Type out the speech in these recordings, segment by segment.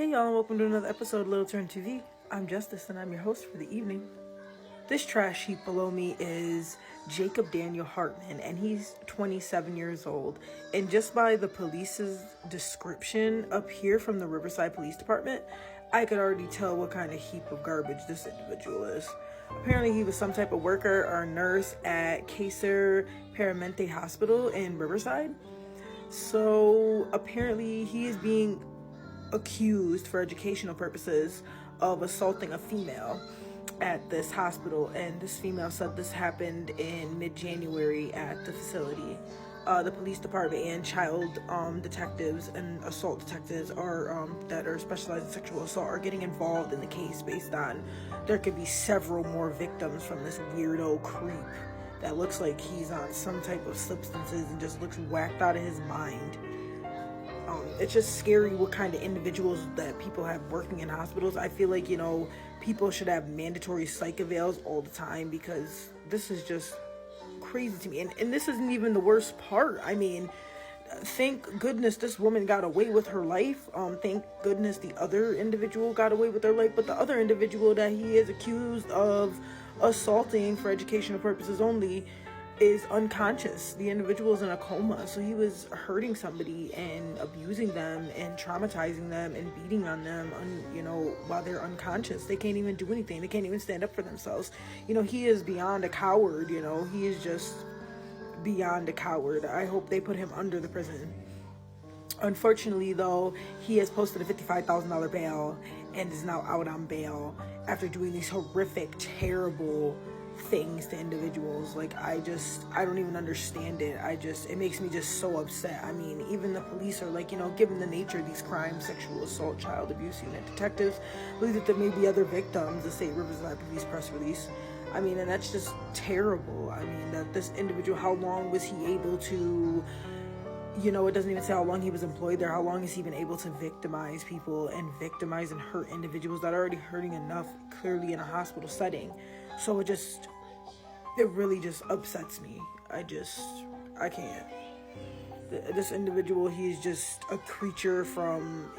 Hey y'all, and welcome to another episode of LittleTurnipTv. I'm Justice and I'm your host for the evening. This trash heap below me is Jacob Daniel Hartman, and he's 27 years old. And just by the police's description up here from the Riverside Police Department, I could already tell what kind of heap of garbage this individual is. Apparently he was some type of worker or nurse at Kaiser Permanente Hospital in Riverside. So apparently he is being accused for educational purposes of assaulting a female at this hospital, and this female said this happened in mid-January at the facility. The police department and child detectives and assault detectives are that are specialized in sexual assault are getting involved in the case based on there could be several more victims from this weirdo creep that looks like he's on some type of substances and just looks whacked out of his mind. It's just scary what kind of individuals that people have working in hospitals. I feel like, people should have mandatory psych evals all the time, because this is just crazy to me. And this isn't even the worst part. I mean, thank goodness this woman got away with her life. Thank goodness the other individual got away with their life. But the other individual that he is accused of assaulting for educational purposes only is unconscious. The individual is in a coma, so he was hurting somebody and abusing them and traumatizing them and beating on them, while they're unconscious. They can't even do anything. They can't even stand up for themselves. He is beyond a coward. He is just beyond a coward. I hope they put him under the prison. Unfortunately, though, he has posted a $55,000 bail and is now out on bail after doing these horrific, terrible things to individuals. I don't even understand it. It makes me just so upset. I mean, even the police are given the nature of these crimes, sexual assault, child abuse unit detectives believe that there may be other victims, the State Riverside Police press release. I mean, and that's just terrible. I mean, that this individual, how long was he able to, it doesn't even say how long he was employed there. How long has he been able to victimize people and victimize and hurt individuals that are already hurting enough, clearly in a hospital setting? So it really just upsets me. I can't. This individual, he's just a creature from,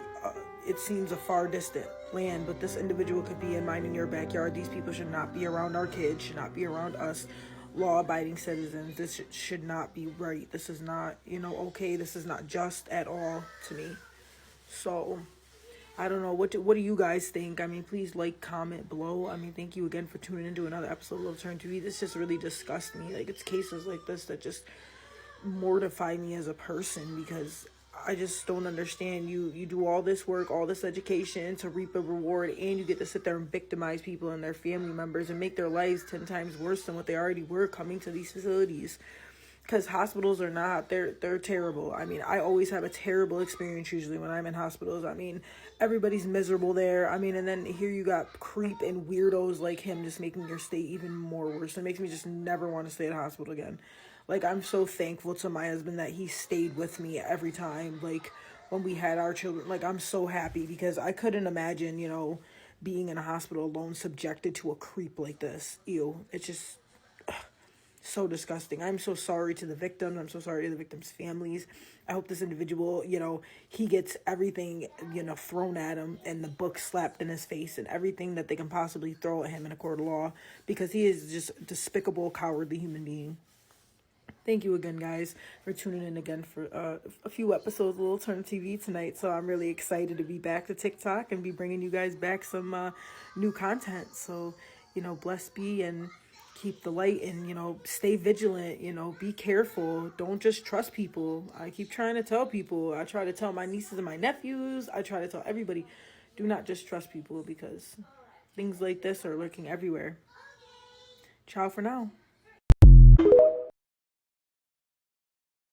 it seems, a far distant land, but this individual could be in mine in your backyard. These people should not be around our kids, should not be around us, law-abiding citizens. This should not be right. This is not, okay. This is not just at all to me. So I don't know. What do you guys think? I mean, please comment below. I mean, thank you again for tuning into another episode of LittleTurnipTv. This just really disgusts me. It's cases like this that just mortify me as a person, because I just don't understand. You do all this work, all this education to reap a reward, and you get to sit there and victimize people and their family members and make their lives 10 times worse than what they already were coming to these facilities. Because hospitals are not, they're terrible. I mean, I always have a terrible experience usually when I'm in hospitals. I mean, everybody's miserable there. I mean, and then here you got creep and weirdos like him just making your stay even more worse. It makes me just never want to stay at a hospital again. I'm so thankful to my husband that he stayed with me every time, when we had our children. I'm so happy, because I couldn't imagine, being in a hospital alone subjected to a creep like this. Ew. It's just so disgusting. I'm so sorry to the victims. I'm so sorry to the victims' families. I hope this individual, he gets everything, thrown at him, and the book slapped in his face, and everything that they can possibly throw at him in a court of law, because he is just a despicable, cowardly human being. Thank you again, guys, for tuning in again for a few episodes of LittleTurnipTv tonight. So I'm really excited to be back to TikTok and be bringing you guys back some new content. So, blessed be, and keep the light, and, stay vigilant, be careful. Don't just trust people. I keep trying to tell people. I try to tell my nieces and my nephews. I try to tell everybody, do not just trust people, because things like this are lurking everywhere. Ciao for now.